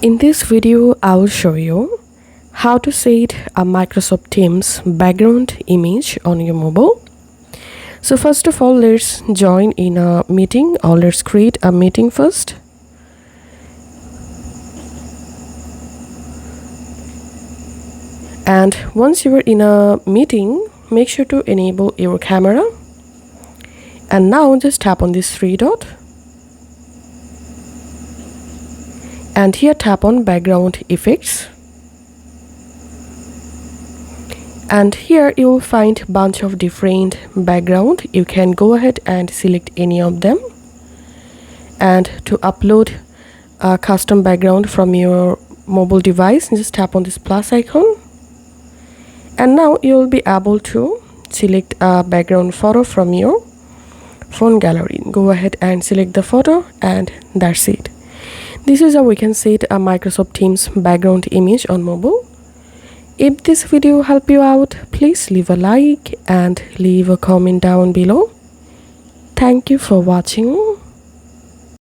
In this video, I will show you how to set a Microsoft Teams background image on your mobile. So first of all, let's join in a meeting, or let's create a meeting first. And once you are in a meeting, make sure to enable your camera. And now just tap on this three dot. And here tap on background effects. And here you will find bunch of different background. You can go ahead and select any of them. And to upload a custom background from your mobile device, just tap on this plus icon. And now you will be able to select a background photo from your phone gallery. Go ahead and select the photo, and that's it. This is how we can set a Microsoft Teams background image on mobile. If this video helped you out, please leave a like and leave a comment down below. Thank you for watching.